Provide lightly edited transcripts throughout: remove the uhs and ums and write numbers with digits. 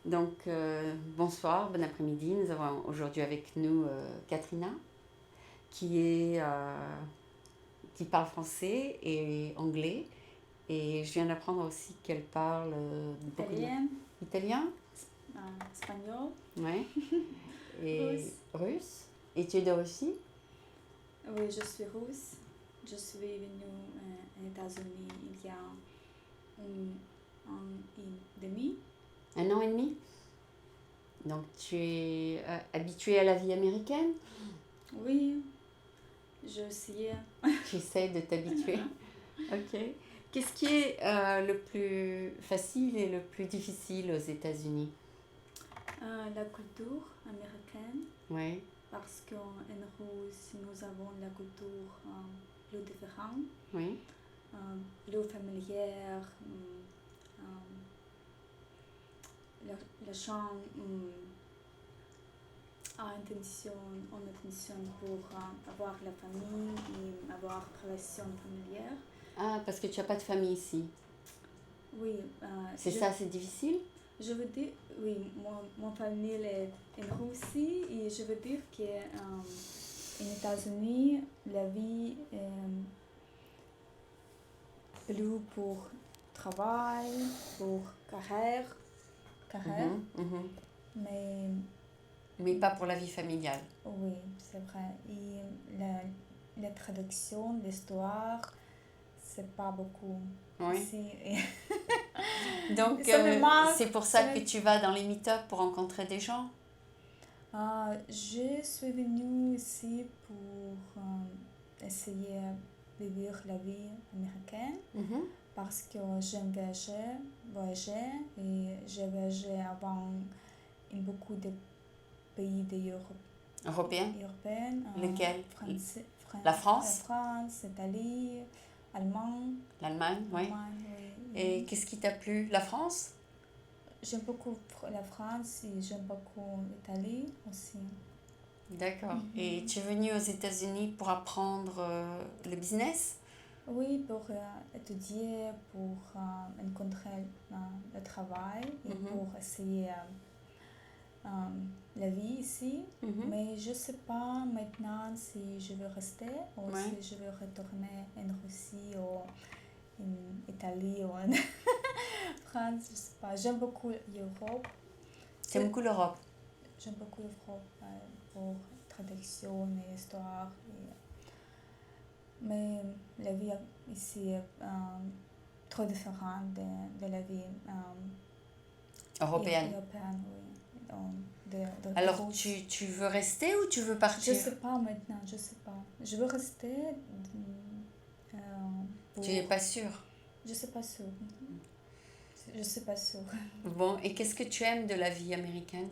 Donc, bonsoir, bon après-midi. Nous avons aujourd'hui avec nous Ekatrina, qui qui parle français et anglais. Et je viens d'apprendre aussi qu'elle parle beaucoup Italienne, italien, espagnol, ouais, et russe. russe. Et tu es de Russie? Oui, je suis russe. Je suis venue aux États-Unis il y a un an et demi. Un an et demi? Donc, tu es habituée à la vie américaine? Oui, je suis. Tu essaies de t'habituer. Ok. Qu'est-ce qui est le plus facile et le plus difficile aux États-Unis? La culture américaine, Oui. parce qu'en Russe, nous avons la culture plus différente, Oui. plus familière. Le chant en intention pour avoir la famille et avoir relation familière. Ah, parce que tu n'as pas de famille ici. Oui, C'est ça, c'est difficile? je veux dire, oui, mon famille est en Russie et je veux dire qu'en États-Unis, la vie est plus pour travail, pour carrière, Mhm, mhm. mais Mais pas pour la vie familiale. oui, c'est vrai. Et la traduction, l'histoire, c'est pas beaucoup Oui. ici. Donc, Ça me manque. c'est pour ça que tu vas dans les meet-up pour rencontrer des gens? Je suis venue ici pour essayer de vivre la vie américaine Mhm. parce que j'aime voyager et j'ai voyagé avant in beaucoup de pays d'Europe. Européen? Européenne, Lequel? français, La la France? France, l'Italie, l'Allemagne. L'Allemagne? Oui. Et qu'est-ce qui t'a plu? La France? J'aime beaucoup la France et j'aime beaucoup l'Italie aussi. D'accord. Et tu es venue aux États-Unis pour apprendre le business? Oui, pour étudier, pour rencontrer le travail et Mhm. pour essayer la vie ici. Mhm. Mais je ne sais pas maintenant si je veux rester ou Ouais. si je veux retourner en Russie ou en Italie ou en France. Je sais pas. J'aime beaucoup l'Europe. T'aimes beaucoup l'Europe? J'aime beaucoup l'Europe pour traduction et histoire. Mais la vie ici est trop différente de la vie Européenne. européenne, oui. Alors, tu veux rester ou tu veux Je partir? ne sais pas maintenant, je ne sais pas. Je veux rester pour... Tu n'es pas sûre? Je ne sais pas sûr. Je ne sais pas sûr. Bon, et qu'est-ce que tu aimes de la vie américaine?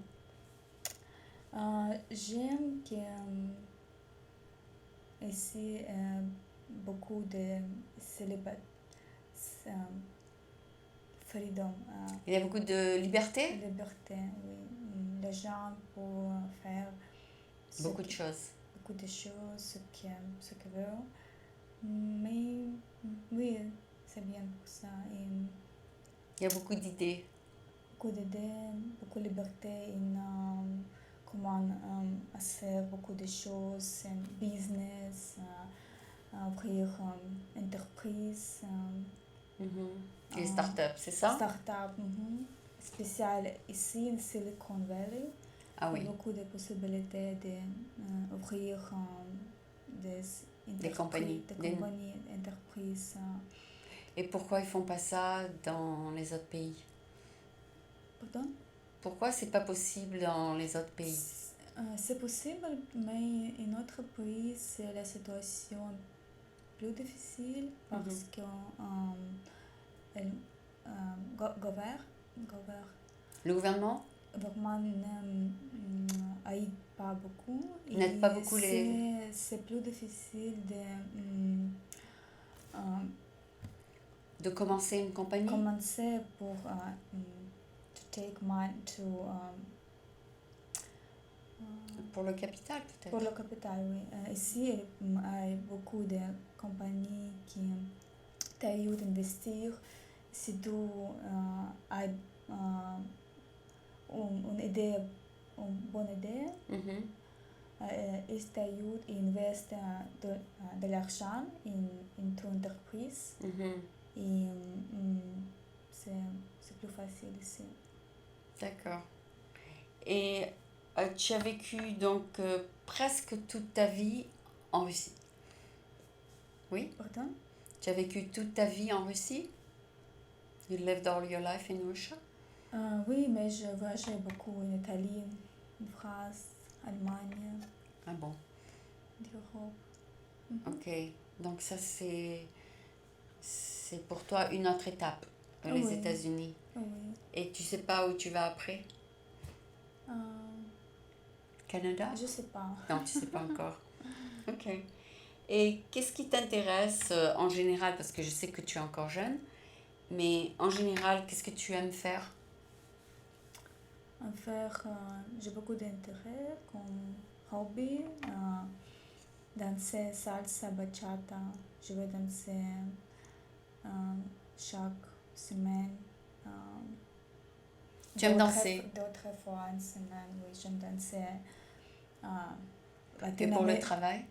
J'aime que ici beaucoup de freedom. Il y a beaucoup de liberté? Liberté, oui. Les gens peuvent faire Beaucoup de choses. beaucoup de choses, ce qu'ils veulent. Mais oui, c'est bien pour ça. Et Il y a beaucoup d'idées. beaucoup d'idées, beaucoup de liberté en comment faire beaucoup de choses, en business, ouvrir une entreprise. Mhm. Les startups, c'est ça? Start-up, spécial ici en Silicon Valley. Ah Il y oui, a beaucoup de possibilités d'ouvrir des compagnies. des compagnies, entreprises. Et pourquoi ils font pas ça dans les autres pays? Pardon? Pourquoi c'est pas possible dans les autres pays? C'est possible, mais en notre pays, c'est la situation plus difficile parce que le Le gouvernement gouvernement n'aide pas beaucoup n'aide pas beaucoup les... c'est plus difficile de commencer une compagnie? commencer pour to take money to Pour le capital, peut-être? pour le capital, oui. Ici, il y a beaucoup de compagnies qui t'aident à investir si tu as idee, une bonne idée. Mhm. Est t'ajoute et investe de l'argent in ton entreprise. Mhm. Et c'est plus facile ici. D'accord. Et tu as vécu donc presque toute ta vie en Russie. Oui? Pardon? Tu as vécu toute ta vie en Russie? You lived all your life in Russia? Oui, mais je voyageais beaucoup en Italie, en France, Allemagne, Ah bon, d'Europe. ok. Donc ça c'est pour toi une autre étape, les Oui. États-Unis. Oui. Et tu sais pas où tu vas après? Euh, Canada? je sais pas. Non, tu sais pas encore. Ok. Et qu'est-ce qui t'intéresse en général, parce que je sais que tu es encore jeune, mais en général, qu'est-ce que tu aimes faire? En faire, j'ai beaucoup d'intérêt comme hobby. Danser salsa, bachata. Je vais danser chaque semaine. Tu aimes danser? D'autres fois en semaine, oui, j'aime danser. Et pour le travail?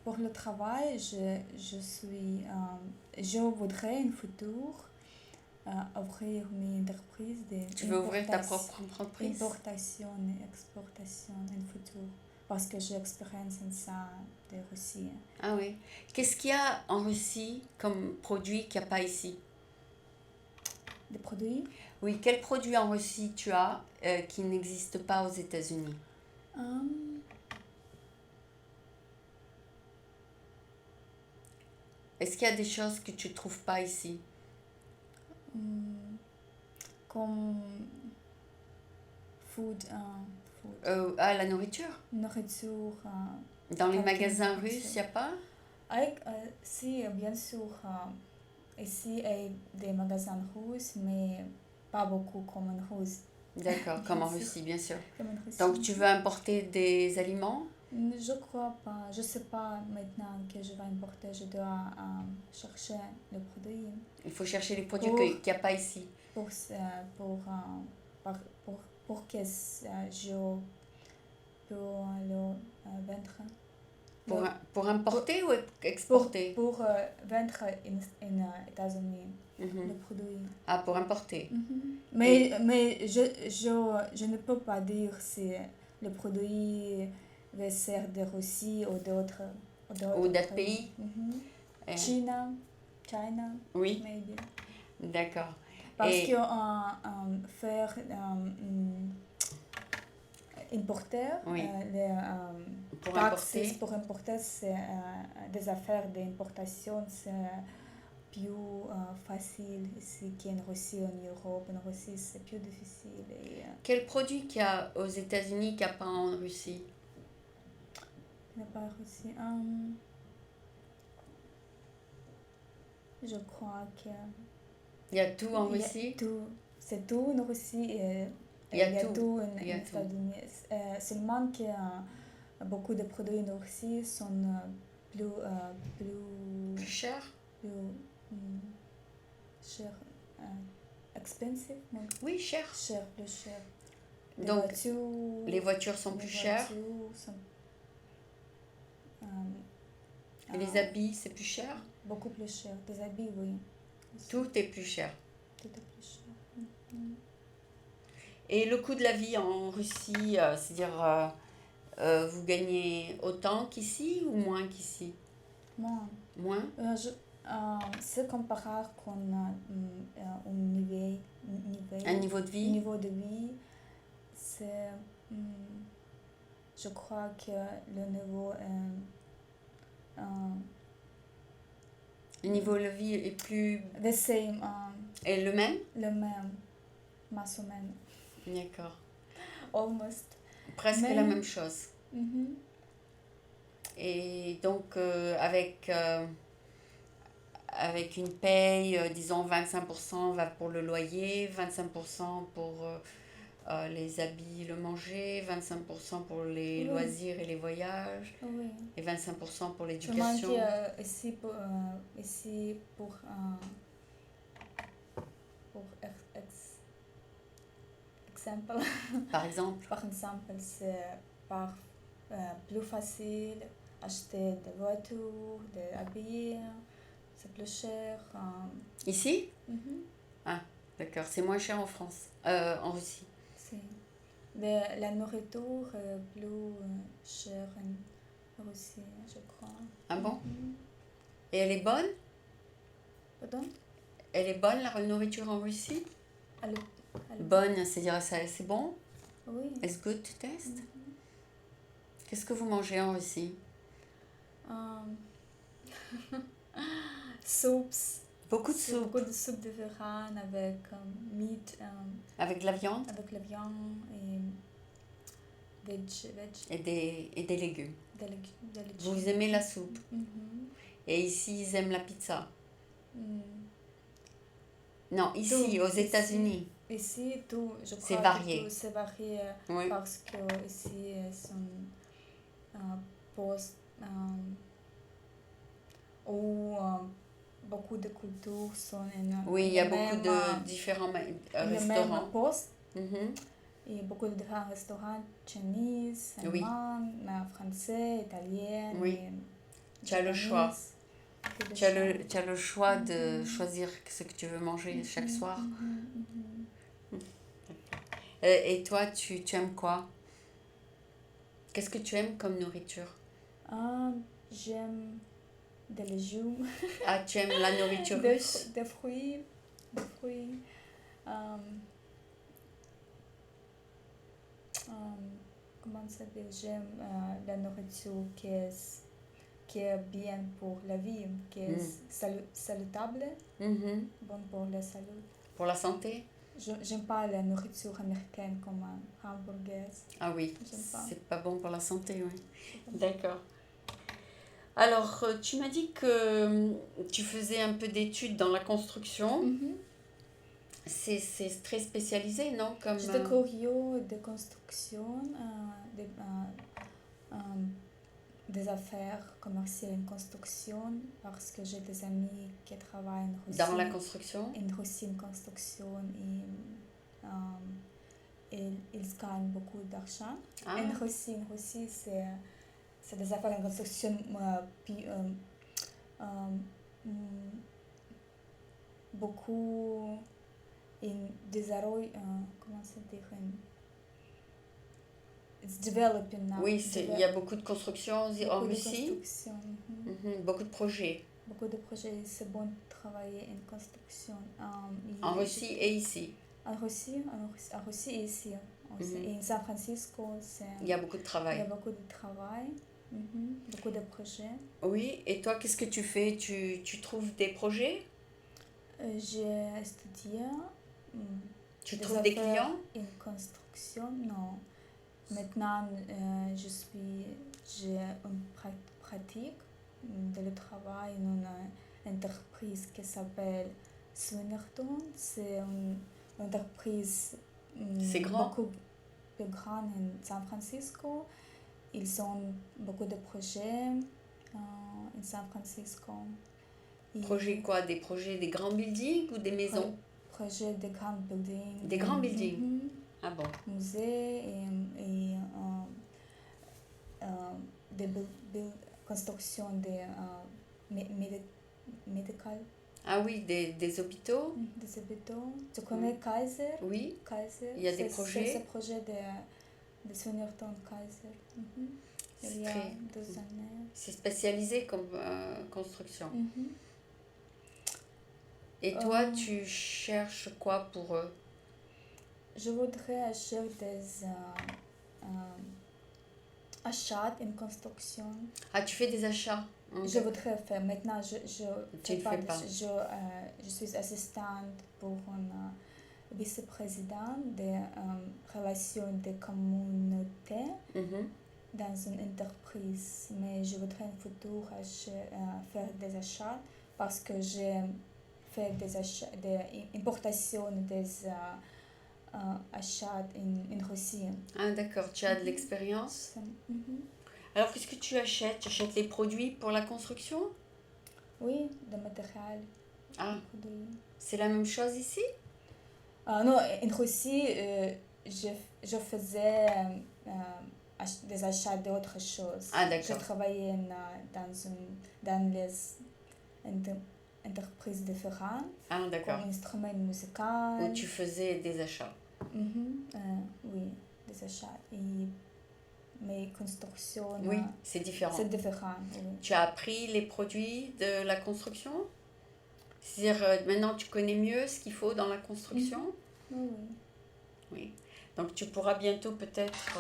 Pour le travail, je voudrais un futur ouvrir une entreprise Tu veux ouvrir ta propre entreprise? Importation et exportation en futur. Parce que j'ai expérience en ça de Russie. Ah oui. Qu'est-ce qu'il y a en Russie comme produit qu'il n'y a pas ici? Des produits? Oui, quel produit en Russie tu as qui n'existe pas aux États-Unis? Est-ce qu'il y a des choses que tu ne trouves pas ici? Comme food, La nourriture? nourriture. Dans les Parking, magasins nourriture. russes, il n'y a pas? Si, bien sûr, ici, il y a des magasins russes, mais pas beaucoup comme en Russie. D'accord, comme en Bien sûr. Russie, bien sûr. Comme en Russie. Donc, tu veux importer des aliments? Je crois pas. Je sais pas maintenant que je vais importer. Je dois chercher le produit Il faut chercher les produits Pour- qu'il n'y a pas ici. pour que je peux le vendre. Pour importer ou exporter? Pour vendre en États-Unis Mhm. le produit. Ah, pour importer. Mais je ne peux pas dire si le produit va ser de Russie ou d'autres Ou d'autres pays? Eh, China, Oui, maybe. d'accord. Parce Et- que faire importer Oui. les Pour taxes importer? pour importer, c'est des affaires d'importation, c'est plus facile ici qu'en Russie, en Europe. En Russie, c'est plus difficile. Et, Quel produit qu'il y a aux États-Unis qu'il n'y a pas en Russie? il n'y a pas Russie. Je crois que Il y a tout en il y a Russie? tout. C'est tout en Russie et Il y a tout. en Il y a tout. États-Unis. Seulement que beaucoup de produits en Russie sont plus Plus cher? cher, expensive, non? Oui, cher. Cher, plus cher. Donc, les voitures sont les plus chères. voitures sont, Et les habits, c'est plus cher? beaucoup plus cher. Des habits, oui. Tout est plus cher. Tout est plus cher. Et le coût de la vie en Russie, c'est-à-dire, vous gagnez autant qu'ici ou moins qu'ici? Moins. Moins? C'est comparable qu'on a un Un niveau de vie? niveau de vie. C'est, je crois que le niveau Le niveau de vie est plus... the same, est le même? le même, más o menos, D'accord. almost. Presque Mais- la même chose. Mhm. Et donc, avec une paye, disons 25% va pour le loyer, 25% pour les habits, le manger, 25% pour les Oui. loisirs et les voyages, Oui. et 25% pour Seulement l'éducation. que ici pour exemple. Par exemple? Par exemple, c'est par, plus facile acheter des voitures, des habits, c'est plus cher. Ici? Mhm. Ah, d'accord. C'est moins cher en France, en Russie. C'est- Mais la nourriture est plus chère en Russie, je crois. Ah bon? Mhm. Et elle est bonne? Pardon? Elle est bonne, la nourriture en Russie? Elle, elle- Bonne, c'est-à-dire c'est bon? Oui. It's good to taste? Mhm. Qu'est-ce que vous mangez en Russie? Um, Soups. Beaucoup de soupe. Beaucoup de soupe de viande avec meat, Avec de la viande avec la viande et veg, et des légumes. des légumes. Vous aimez la soupe. Mhm. Et ici, ils aiment la pizza. Mm. Non, ici, Tout, aux États-Unis. Ici, tout, je C'est crois varié. que tout c'est varié Oui. parce que ici sont postes où beaucoup de cultures sont Oui, il y a beaucoup même, de différents le même restaurants. poste. Mhm. Et beaucoup de différents restaurants, chinese, Oui. allemand, français, italien, Oui. et Tu as le choix. beaucoup de Tu as choix. tu as le choix de Mhm. choisir ce que tu veux manger chaque Mhm, soir. mhm, mhm. Et toi, tu aimes quoi? Qu'est-ce que tu aimes comme nourriture? J'aime des légumes, Ah, tu aimes la nourriture des, russe? des fruits, des fruits. Comment ça s'appelle? J'aime la nourriture qui est bien pour la vie, qui est salutable, Mhm. bonne pour la santé. Pour la santé? J'aime pas la nourriture américaine comme hamburger. Ah oui, J'aime pas. c'est pas bon pour la santé, oui. D'accord. Alors, tu m'as dit que tu faisais un peu d'études dans la construction. Mhm. C'est très spécialisé, non? Comme, J'étais curieux de construction, des affaires commerciales en construction parce que j'ai des amis qui travaillent en Russie. dans la construction? En Russie, en construction et ils gagnent beaucoup d'argent. Ah, En Russie c'est des affaires en construction beaucoup in développement, comment ça dire, it's developing now. oui, il y a beaucoup de constructions en Beaucoup de Russie. construction. Mhm. Mhm, beaucoup de projets. Beaucoup de projets, c'est bon de travailler en construction. En Russie et ici. En Russie et ici. Aussi. Mhm. Et en San Francisco, Il y a beaucoup de il y travail. a beaucoup de travail, beaucoup de projets. Oui, et toi, qu'est-ce que tu fais? Tu trouves des projets? J'ai étudié Tu des trouves des affaires clients? en construction. Non. Maintenant, j'ai une pratique de le travail dans une entreprise qui s'appelle Swinnerton. C'est une entreprise C'est grand? beaucoup plus grande en San Francisco. Ils ont beaucoup de projets en San Francisco. Projets quoi? Des projets, des grands buildings ou des maisons? Projets de grands buildings. Des grands buildings? Mhm. Ah bon? Musées et des constructions médicales, Ah oui, des hôpitaux? des hôpitaux. Tu connais Kaiser? Oui, Kaiser, il y a des c'est projets. ce projet de Swinnerton Kaiser. C'est Il y a très- 2 années. C'est spécialisé comme construction. Mhm. Et toi, tu cherches quoi pour eux? Je voudrais acheter des achats en construction. Ah, tu fais des achats? Je voudrais faire. Maintenant, je Tu ne fais pas. Je suis assistante pour un vice-président des relations de communauté Mhm. dans une entreprise. Mais je voudrais en futur faire des achats parce que j'ai fait des achats, des importations des achats en Russie. Ah d'accord, tu as de l'expérience. Mhm. Alors qu'est-ce que tu achètes? Tu achètes les produits pour la construction? Oui, de matériel. Ah, Produits. c'est la même chose ici? Non, en Russie, je faisais des achats d'autres choses. Ah, Je d'accord. travaillais dans les entreprises différentes, Ah, d'accord. comme instrument musical. Où tu faisais des achats. Oui, des achats. Et mes constructions, Oui, c'est différent. c'est différent. Oui. Tu as appris les produits de la construction? C'est-à-dire, maintenant tu connais mieux ce qu'il faut dans la construction? Oui. Oui. Donc tu pourras bientôt peut-être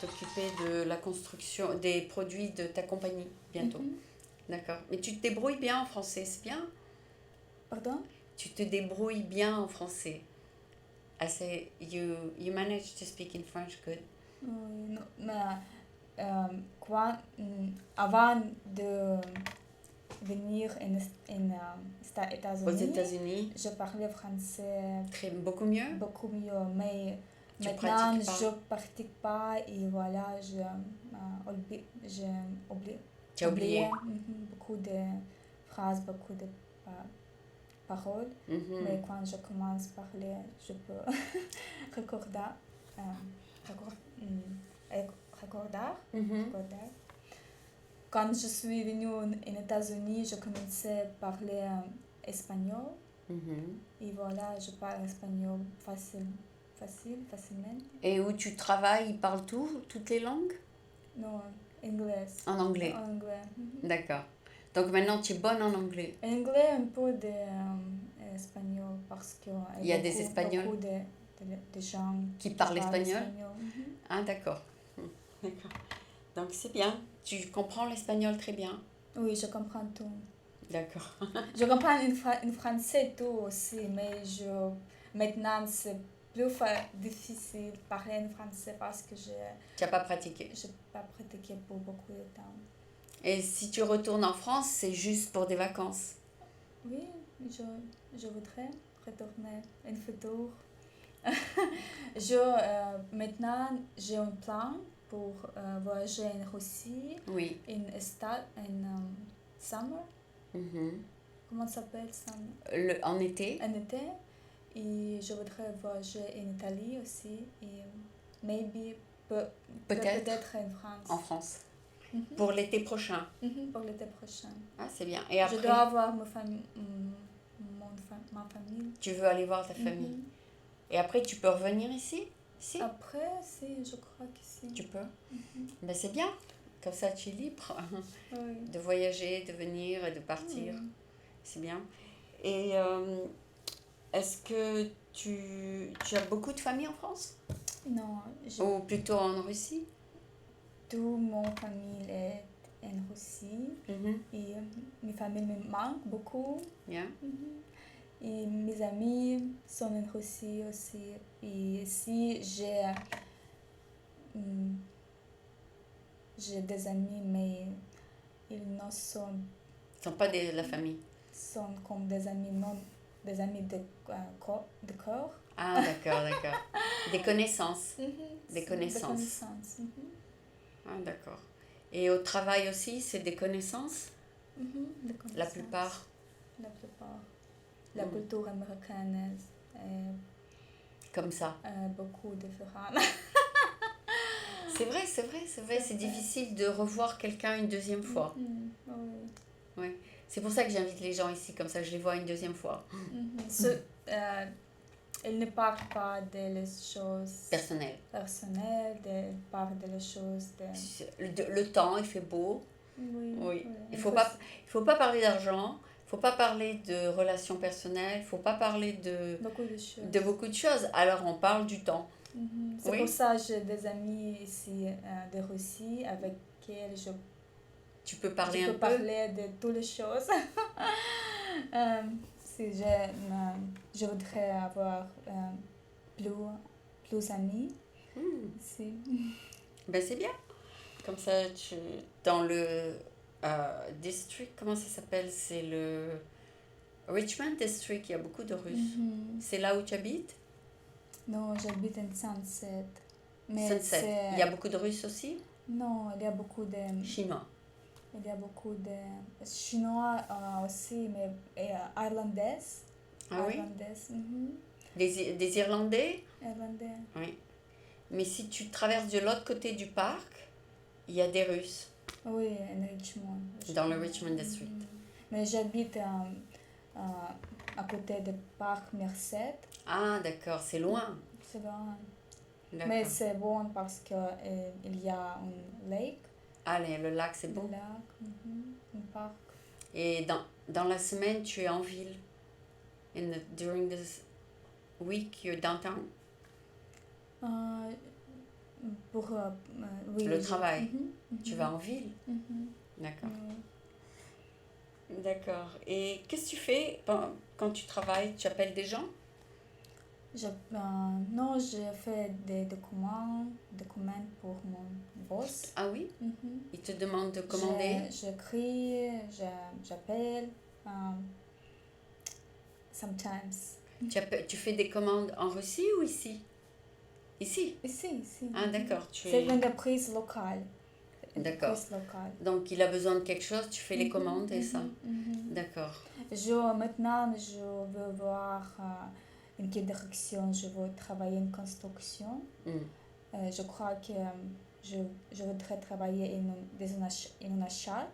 t'occuper de la construction, des produits de ta compagnie, bientôt. D'accord. Mais tu te débrouilles bien en français, c'est bien? Pardon? Tu te débrouilles bien en français. I say, you manage to speak in French good. Oui, non, mais avant de venir aux Aux États-Unis, États-Unis, je parlais français beaucoup mieux. beaucoup mieux, mais Tu maintenant pratiques pas. je pratique pas et voilà, j'ai Tu as oublié. beaucoup de phrases, beaucoup de paroles, Mhm. mais quand je commence à parler, je peux recorder. Mhm. Quand je suis venue aux États-Unis, je commençais à parler espagnol. Mhm. Et voilà, je parle espagnol facilement. Et où tu travailles, ils parlent toutes les langues? Non, anglais. En anglais. En anglais. D'accord. Donc maintenant tu es bonne en anglais. Anglais, un peu d'espagnol, parce qu'il Il y a des Espagnols beaucoup de gens qui parlent espagnol. espagnol. Ah, d'accord. D'accord. Donc c'est bien. Tu comprends l'espagnol très bien. Oui, je comprends tout. D'accord. Je comprends en français tout aussi, mais maintenant c'est plus difficile de parler en français parce que je Tu n'as pas pratiqué. n'ai pas pratiqué pour beaucoup de temps. Et si tu retournes en France, c'est juste pour des vacances? Oui, je voudrais retourner un futur. Maintenant, j'ai un plan pour voyager en Russie, Oui. en summer. Mhm. Comment ça s'appelle summer? En été? En été. Et je voudrais voyager en Italie aussi. Et peut-être en France. En France. Pour l'été prochain? Pour l'été prochain. Ah, c'est bien. Et après? Je dois avoir ma famille. Tu veux aller voir ta famille? Et après, tu peux revenir ici? Après, si, je crois que si. Tu peux? Ben, c'est bien. Comme ça, tu es libre Oui. de voyager, de venir et de partir. Oui. C'est bien. Et est-ce que tu as beaucoup de famille en France? Non, Ou plutôt en Russie? toute mon famille est en Russie. Et mes familles me manquent beaucoup. Yeah. Et mes amis sont en Russie aussi. Et si j'ai des amis, mais ils ne sont pas de la famille. Sont comme des amis, non des amis de corps. Ah, d'accord, d'accord. Des connaissances. Des connaissances. Ah, d'accord. Et au travail aussi, c'est des connaissances? La plupart. La culture américaine est comme ça. Beaucoup différente. C'est vrai. C'est difficile de revoir quelqu'un une deuxième fois. Oui. C'est pour ça que j'invite les gens ici, comme ça je les vois une deuxième fois. Elle ne parle pas des choses personnelles. Elle parle des choses le temps, il fait beau. Oui. Il faut pas parler d'argent. Il ne faut pas parler de relations personnelles. Il ne faut pas parler de beaucoup de choses. Alors on parle du temps. C'est pour ça que j'ai des amis ici de Russie avec qui tu peux parler je peux parler de toutes les choses. Si je voudrais avoir plus d'amis. Ben c'est bien. Comme ça, dans le district, comment ça s'appelle? C'est le Richmond District, il y a beaucoup de Russes. C'est là où tu habites? Non, j'habite en Sunset. Sunset. Il y a beaucoup de Russes aussi? Non, il y a beaucoup de Chinois. Il y a beaucoup de Chinois aussi, mais irlandais. Ah oui? Des Irlandais? Irlandais. Oui. Mais si tu traverses de l'autre côté du parc, il y a des Russes. Oui, en Richmond. Dans le Richmond District. Mais j'habite à côté du parc Merced. Ah, d'accord, c'est loin. C'est loin. D'accord. Mais c'est bon parce que il y a un lake. Ah, le lac, c'est bon. Un lac, un parc. Et dans la semaine, tu es en ville. During this week, you're downtown. Pour oui, Le travail. Tu vas Mhm. en ville. D'accord. Oui. D'accord. Et qu'est-ce que tu fais quand tu travailles? Tu appelles des gens? Non, j'ai fait des documents pour mon boss. Ah oui? Il te demande de commander? J'écris, j'appelle. Sometimes. Tu fais des commandes en Russie ou ici? Ici? Ici. Ah, d'accord. C'est une entreprise locale. D'accord. Donc, il a besoin de quelque chose, tu fais les commandes et ça. D'accord. Maintenant, je veux voir en quelle direction je veux travailler en construction. Je crois que je voudrais travailler dans un achat,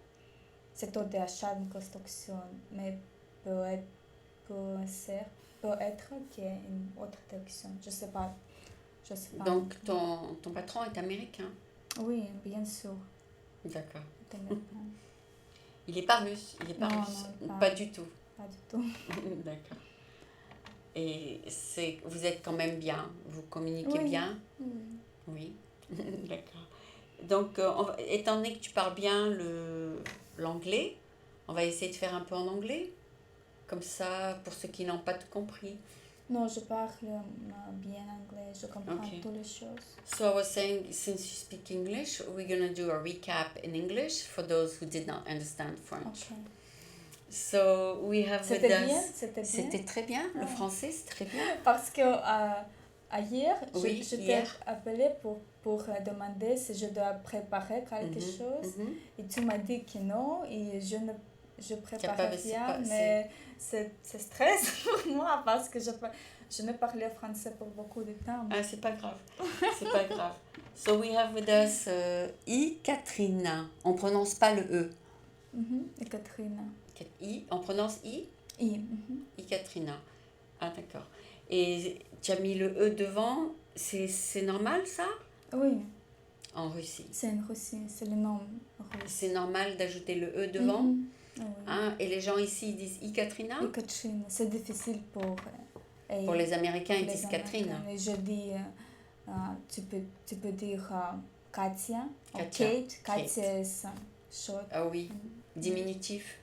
secteur de achat en construction, mais peut-être qu'une autre direction. Je sais pas. Donc, ton patron est américain? Oui, bien sûr. D'accord. Américain. Il n'est pas russe? Il est pas Non, russe? non, Pas du tout. Pas du tout. D'accord. Et vous êtes quand même bien? Vous communiquez bien? Oui. D'accord. Donc, étant donné que tu parles bien l'anglais, on va essayer de faire un peu en anglais. Comme ça, pour ceux qui n'ont pas tout compris. Non, je parle bien anglais, je comprends toutes les choses. So I was saying, since you speak English, we're going to do a recap in English for those who did not understand French. Okay. So we have with us... C'était très bien. Le français, c'est très bien. Parce que hier, je t'ai hier. appelé pour demander si je dois préparer quelque chose. Et tu m'as dit que non, et je prépare bien, mais c'est stress pour moi parce que je ne parlais français pour beaucoup de temps. Ah, c'est pas grave. C'est pas grave. So we have with us Ekatrina. On prononce pas le E. Ekatrina. On prononce I? I. Ekatrina. Ah, d'accord. Et tu as mis le E devant. C'est normal, ça? Oui. En Russie. C'est en Russie, c'est le nom russe. C'est normal d'ajouter le E devant? Oui. Hein? Et les gens ici ils disent Ekatrina? Ekatrina, c'est difficile pour les Américains, ils disent Catherine. Et je dis, tu peux dire Katia, Katia. Kate. Katia is short. Ah oui, diminutif.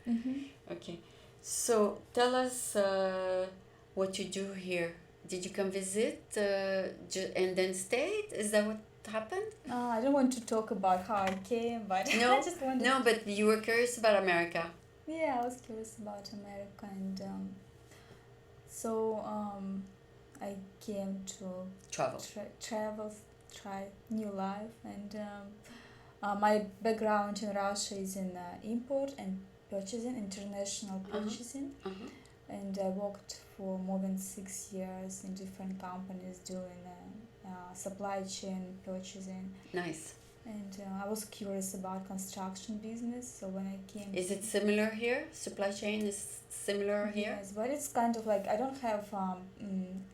Okay. So tell us what you do here. Did you come visit and then stayed? Is that what happened? I don't want to talk about how I came, but no, I just wanted no, but you were curious about America. Yeah, I was curious about America, and so I came to travel, try new life, and my background in Russia is in import and purchasing, international purchasing. And I worked for more than 6 years in different companies doing supply chain purchasing. Nice. And I was curious about construction business, so when I came... Is it similar here? Supply chain is similar here? Yes, but it's kind of like, I don't have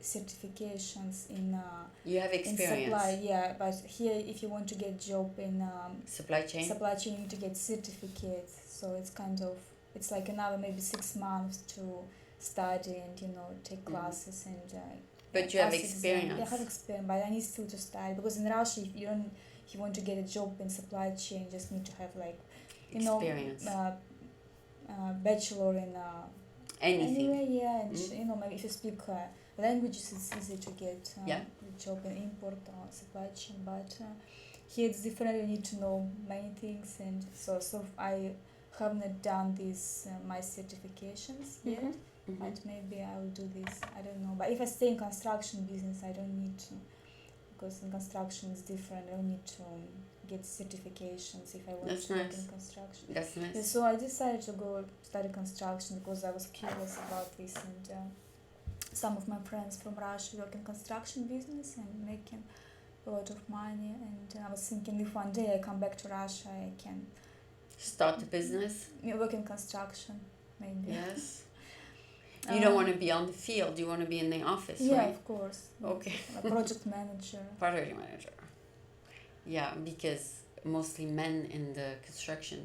certifications in... you have experience. In supply, yeah, but here if you want to get job in... supply chain? Supply chain, you need to get certificates, so it's kind of... It's like another maybe 6 months to study and, take classes and... but you have experience. Yeah, I have experience, but I need still to study, because in Russia, if you want to get a job in supply chain, you just need to have like, experience. Bachelor in anything. Anyway, yeah, and maybe if you speak languages, it's easy to get a job in import or supply chain. But here it's different. You need to know many things, and so I have not done this my certifications yet. But maybe I will do this. I don't know. But if I stay in construction business, I don't need to. Because in construction is different. I don't need to get certifications if I want to work in construction. That's nice. Yeah, so I decided to go study construction because I was curious about this, and some of my friends from Russia work in construction business and making a lot of money. And I was thinking if one day I come back to Russia, I can start a business. Work in construction, maybe. Yes. You don't want to be on the field. You want to be in the office, right? Yeah, of course. Okay. A project manager. Project manager. Yeah, because mostly men in the construction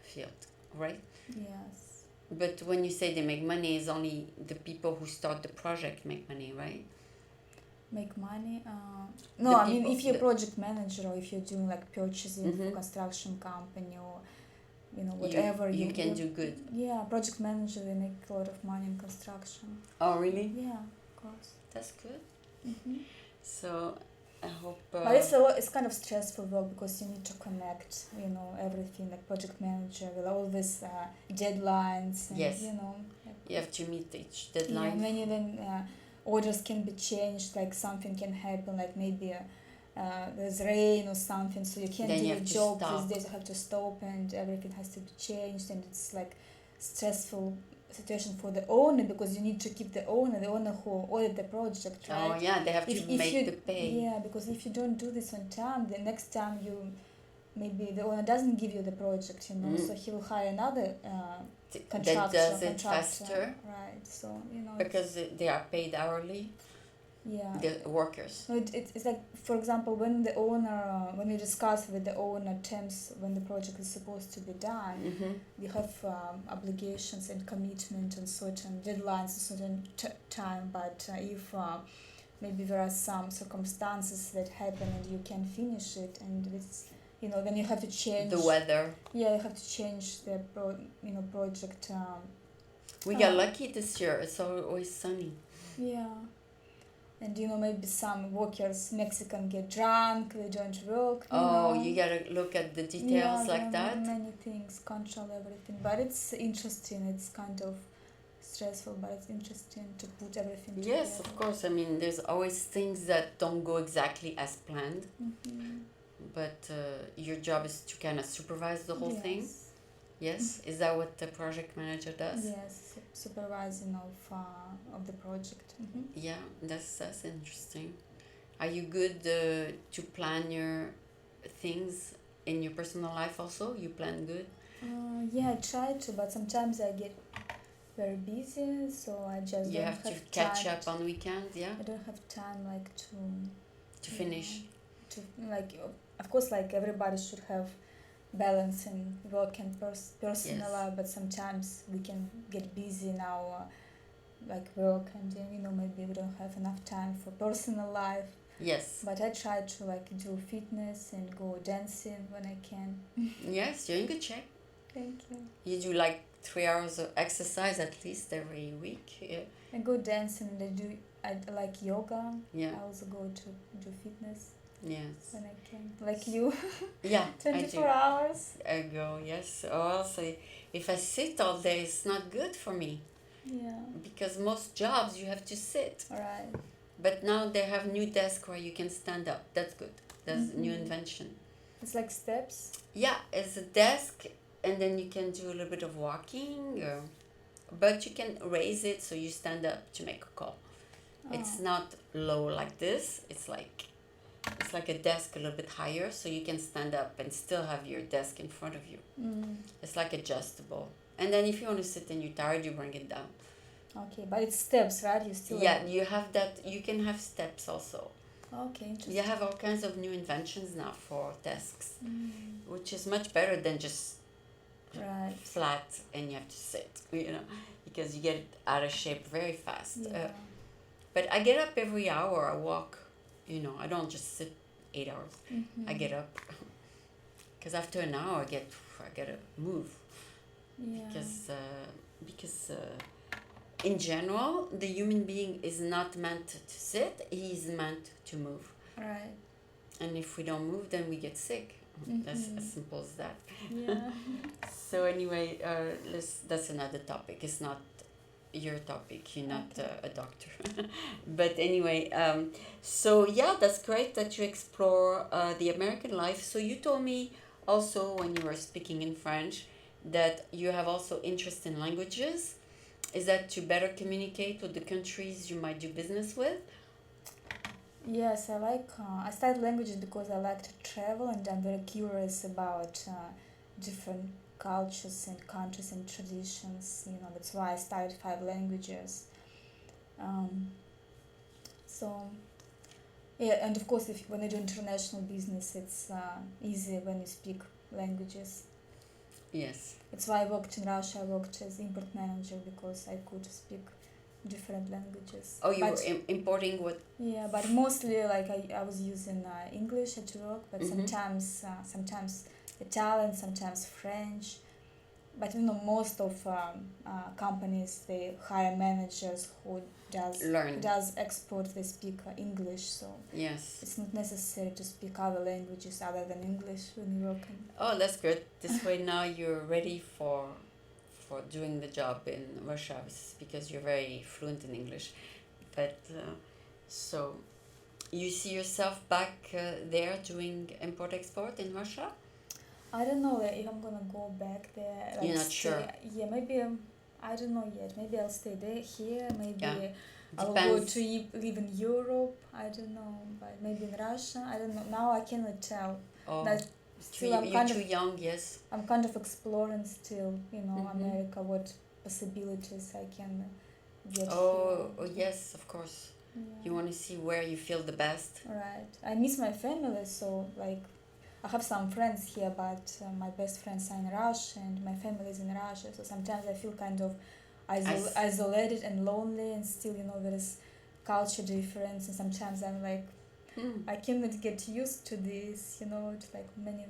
field, right? Yes. But when you say they make money, it's only the people who start the project make money, right? Make money? No, I mean if you're a project manager or if you're doing like purchasing for construction company or whatever you can do good. Yeah, project manager, they make a lot of money in construction. Oh, really? Yeah, of course. That's good. So I hope. But it's kind of stressful work because you need to connect, everything. Like project manager with all these deadlines. And, yes. You have to meet each deadline. Yeah, and then orders can be changed. Like something can happen. Like maybe there's rain or something, so you can't then do you your job these days. You have to stop, and everything has to be changed. And it's like stressful situation for the owner because you need to keep the owner who ordered the project, right? Oh yeah, they have to make the pay. Yeah, because if you don't do this on time, the next time maybe the owner doesn't give you the project, so he will hire another contractor. That does it faster. Right, so because they are paid hourly. Yeah. The workers. So it's like, for example, when you discuss with the owner terms when the project is supposed to be done, you have obligations and commitment and certain deadlines, a certain time. But if maybe there are some circumstances that happen and you can finish it, and it's then you have to change the weather. Yeah, you have to change the project. We got lucky this year. It's always sunny. Yeah. And maybe some workers, Mexican, get drunk, they don't work. You gotta look at the details like that. Many things, control everything. But it's interesting. It's kind of stressful, but it's interesting to put everything together. Yes, of course. I mean, there's always things that don't go exactly as planned. But your job is to kind of supervise the whole thing. Yes, is that what the project manager does? Yes, supervising of the project. Yeah, that's interesting. Are you good to plan your things in your personal life also? You plan good? Yeah, I try to, but sometimes I get very busy, so I just you have to catch up on weekends. Yeah, I don't have time to finish. Of course, like everybody should have balance in work and personal life, but sometimes we can get busy in our work, and maybe we don't have enough time for personal life. Yes. But I try to do fitness and go dancing when I can. Yes, you're in good shape. Thank you. You do 3 hours of exercise at least every week. Yeah. I go dancing and I like yoga. Yeah. I also go to do fitness. Yes. When I can. Like you. Yeah. 24 hours. I go, yes. Or else if I sit all day, it's not good for me. Yeah. Because most jobs you have to sit. Right. But now they have new desk where you can stand up. That's good. That's new invention. It's like steps? Yeah, it's a desk and then you can do a little bit of walking. But you can raise it so you stand up to make a call. Oh. It's not low like this. It's like a desk a little bit higher, so you can stand up and still have your desk in front of you. It's like adjustable. And then if you want to sit and you're tired, you bring it down. Okay, but it's steps, right? You still you have that. You can have steps also. Okay, interesting. You have all kinds of new inventions now for desks, which is much better than just flat and you have to sit, because you get out of shape very fast. Yeah. But I get up every hour. I walk. I don't just sit 8 hours. I get up because after an hour I gotta move. Yeah. Because in general the human being is not meant to sit. He is meant to move. Right. And if we don't move, then we get sick. That's as simple as that. Yeah. So anyway, that's another topic. It's not your topic. You're not a doctor. But anyway, so yeah, that's great that you explore the American life. So you told me also when you were speaking in French that you have also interest in languages. Is that to better communicate with the countries you might do business with? Yes, I studied languages because I like to travel and I'm very curious about different cultures and countries and traditions. That's why I studied 5 languages. Um, so, yeah, and of course, when you do international business, it's easier when you speak languages. Yes. It's why I worked in Russia. I worked as import manager because I could speak different languages. Oh, you were importing what? Yeah, but mostly like I was using English at work, but sometimes Italian, sometimes French. But most of companies they hire managers who does export. They speak English, so yes, it's not necessary to speak other languages other than English when you're working. Oh, that's good. This way now you're ready for doing the job in Russia because you're very fluent in English. But so you see yourself back there doing import export in Russia? I don't know if I'm gonna go back there. You're not sure? Yeah, maybe. I don't know yet. Maybe I'll stay there here. Maybe I'll Depends. go to live in Europe. I don't know, but maybe in Russia. I don't know. Now I cannot tell. Oh, Still, you're too young. Yes. I'm kind of exploring still. America. What possibilities I can get Oh, here. yes, of course. Yeah. You want to see where you feel the best. Right. I miss my family, so like I have some friends here, but my best friends are in Russia and my family is in Russia. So sometimes I feel kind of isolated and lonely, and still, there is culture difference. And sometimes I'm like, I cannot get used to this. It's like many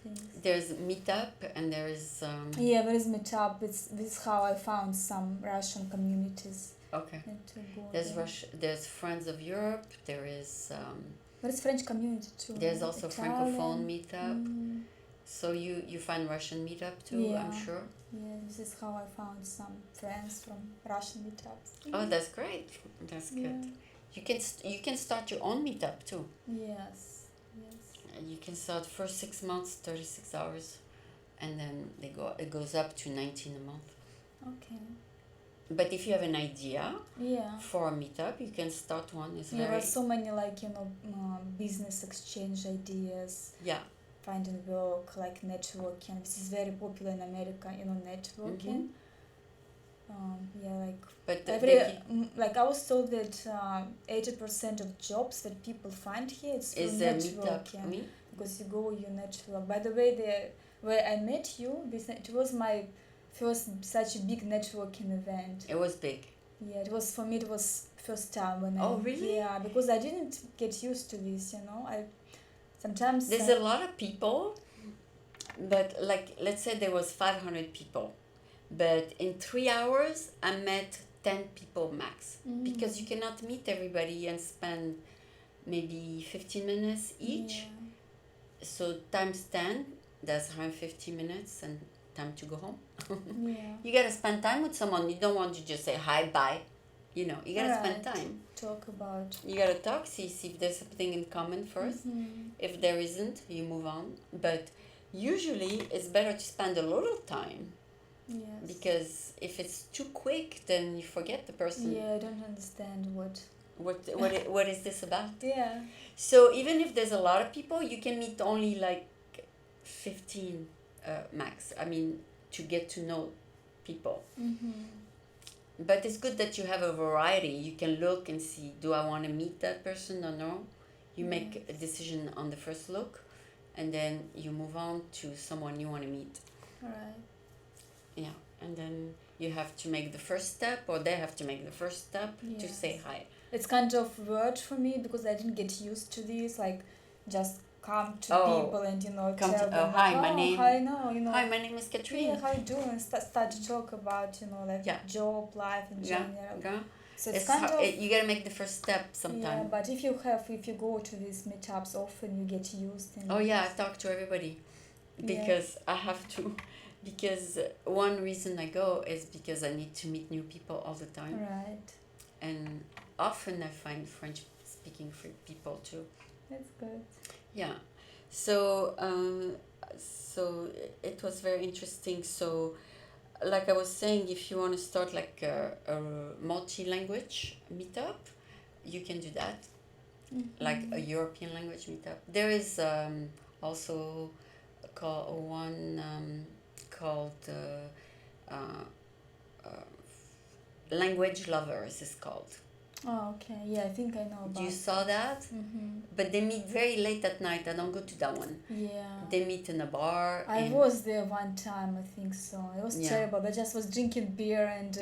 things. There's meetup and there is. Yeah, there is meetup. This is how I found some Russian communities. Okay. There's Friends of Europe. There is. There's French community too. There's also Italian. Francophone meetup. So you find Russian meetup too, yeah. I'm sure. Yeah, this is how I found some friends from Russian meetups. Oh, that's great. That's good. You can start your own meetup too. Yes. You can start first 6 months, 36 hours, and then it goes up to 19 a month. Okay. But if you have an idea for a meetup, you can start one. There are so many business exchange ideas. Yeah. Finding work, like networking. This is very popular in America. Networking. But I was told that 80% of jobs that people find here is through networking. Because you network. By the way, where I met you, it was my first such a big networking event. It was big. Yeah, it was for me. It was first time when really? Yeah, because I didn't get used to this. Sometimes there's a lot of people, but let's say there was 500 people, but in 3 hours I met 10 people max, because you cannot meet everybody and spend maybe 15 minutes each. Yeah. So times 10, that's 150 minutes and time to go home. Yeah. You gotta spend time with someone. You don't want to just say hi, bye. You gotta spend time. Talk about. You gotta talk, see if there's something in common first. If there isn't, you move on. But usually it's better to spend a little time. Yes. Because if it's too quick, then you forget the person. Yeah, I don't understand what is this about. Yeah. So even if there's a lot of people, you can meet only 15 max. I mean, to get to know people. But it's good that you have a variety. You can look and see, do I want to meet that person or no? You make a decision on the first look, and then you move on to someone you want to meet. Right. Yeah, and then you have to make the first step, or they have to make the first step to say hi. It's kind of weird for me because I didn't get used to this, just come to people and tell them, hi, my name. Hi, no, hi, my name is Ekatrina. Yeah, how you doing? Start to talk about job, life in general. Yeah. So it's kind of you gotta make the first step sometime. Yeah, but if you go to these meetups often, you get used. And I talk to everybody because I have to. Because one reason I go is because I need to meet new people all the time. Right. And often I find French-speaking people too. That's good. Yeah. So it was very interesting. So like I was saying, if you want to start like a multi-language meetup, you can do that. Like a European language meetup. There is also one called Language Lovers is called. Oh, okay. Yeah, I think I know about You saw that? But they meet very late at night. I don't go to that one. Yeah. They meet in a bar. I was there one time, I think so. It was terrible. I just was drinking beer and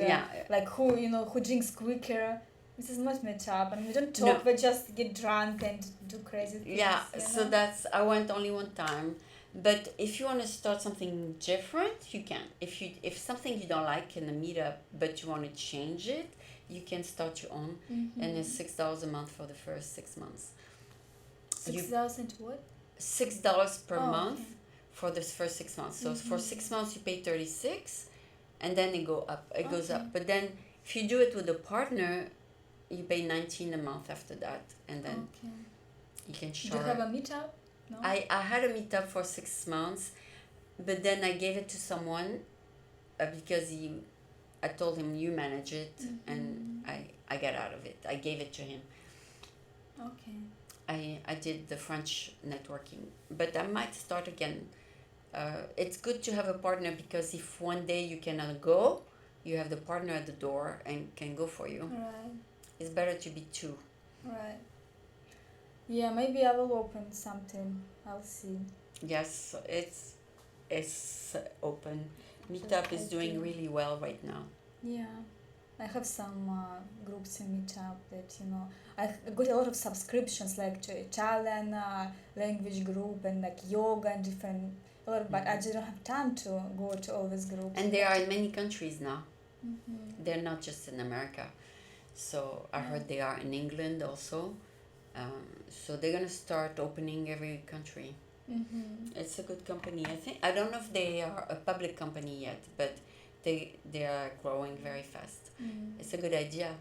like who drinks quicker. This is not meetup, and we don't talk. We just get drunk and do crazy things. Yeah. So I went only one time. But if you want to start something different, you can. If something you don't like in a meetup, but you want to change it, you can start your own, and it's $6 a month for the first 6 months. 6,000 what? $6 per month for the first 6 months. So for 6 months you pay 36, and then it goes up. But then if you do it with a partner, you pay 19 a month after that, and then you can charge. Do you have a meetup? No? I had a meetup for 6 months, but then I gave it to someone because I told him you manage it, and I got out of it. I gave it to him. Okay. I did the French networking, but I might start again. It's good to have a partner because if one day you cannot go, you have the partner at the door and can go for you. Right. It's better to be two. Right. Yeah, maybe I will open something. I'll see. Yes, it's open. Meetup is doing really well right now. Yeah, I have some groups in Meetup that I got a lot of subscriptions like to Italian language group and like yoga and different. But I didn't have time to go to all these groups. And they are in many countries now. They're not just in America. So I heard they are in England also. So they're gonna start opening every country. It's a good company. I don't know if they are a public company yet, but they are growing very fast. It's a good idea.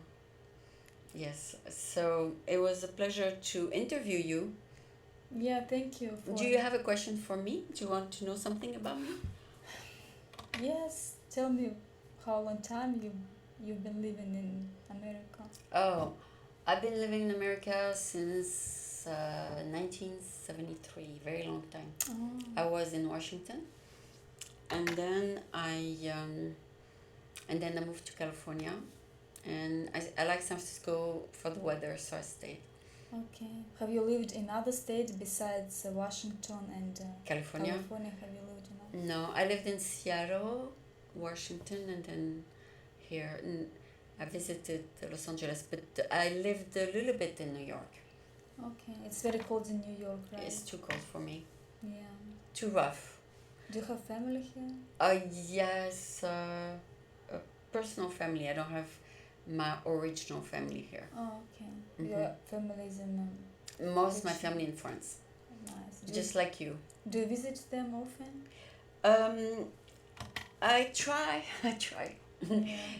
Yes. So it was a pleasure to interview you. Yeah, thank you. Do you have a question for me? Do you want to know something about me? Yes. Tell me how long time you've been living in America. Oh, I've been living in America since 1973, very long time. I was in Washington, and then I moved to California, and I like San Francisco for the weather, so I stayed. Okay. Have you lived in other states besides Washington and California? Have you lived in other? No, I lived in Seattle, Washington, and then here. I visited Los Angeles, but I lived a little bit in New York. Okay. It's very cold in New York, right? It's too cold for me. Yeah. Too rough. Do you have family here? Yes, a personal family. I don't have my original family here. Oh, okay. Your family is in... Most of my family in France. Nice. Just like you. Do you visit them often? I try.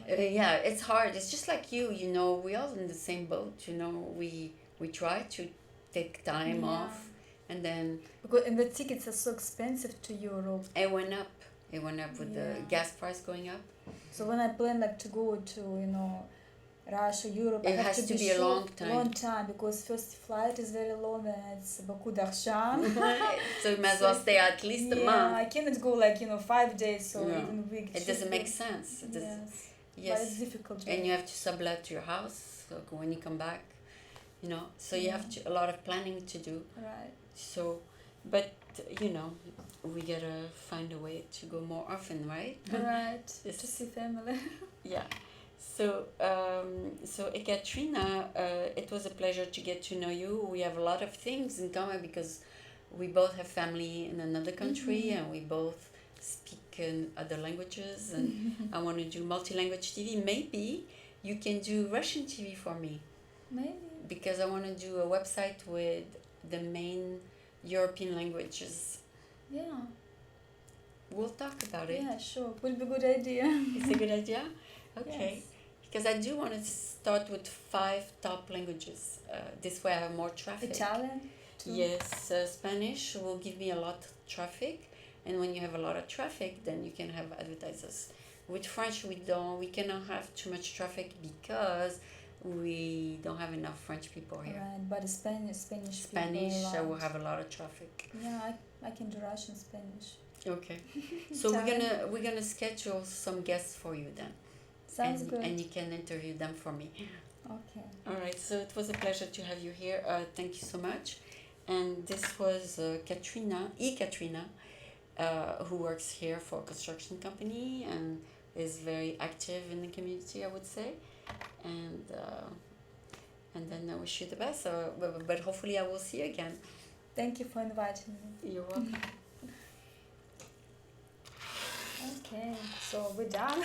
Yeah, it's hard. It's just like you. We all in the same boat. We try to take time off, and then and the tickets are so expensive to Europe. It went up. It went up with the gas price going up. So when I plan to go to Russia, Europe, it has to be a long time because first flight is very long and it's beaucoup d'argent. So you might as well stay at least a month. I cannot go 5 days or even a week. It doesn't make sense. Yes. But it's difficult. And you have to sublet your house when you come back. So you have a lot of planning to do. Right. So, but we gotta find a way to go more often, right? Right. To see family. Yeah. So Ekatrina, it was a pleasure to get to know you. We have a lot of things in common because we both have family in another country and we both speak in other languages. And I want to do multi-language TV. Maybe you can do Russian TV for me. Maybe. Because I want to do a website with the main European languages. Yeah. We'll talk about it. Yeah, sure. Would be a good idea. It's a good idea? Okay. Yes. Because I do want to start with 5 top languages. This way I have more traffic. Italian? Too? Yes. Spanish will give me a lot of traffic. And when you have a lot of traffic, then you can have advertisers. with French, we cannot have too much traffic because we don't have enough French people here. Right, but Spanish Spanish, people will have a lot of traffic. Yeah, I can do Russian, Spanish. Okay, so we're gonna schedule some guests for you then. Sounds good. And you can interview them for me. Okay. All right, so it was a pleasure to have you here. Thank you so much. And this was Ekatrina, who works here for a construction company and is very active in the community, I would say. And then I wish you the best. But hopefully I will see you again. Thank you for inviting me. You're welcome. Okay, so we're done.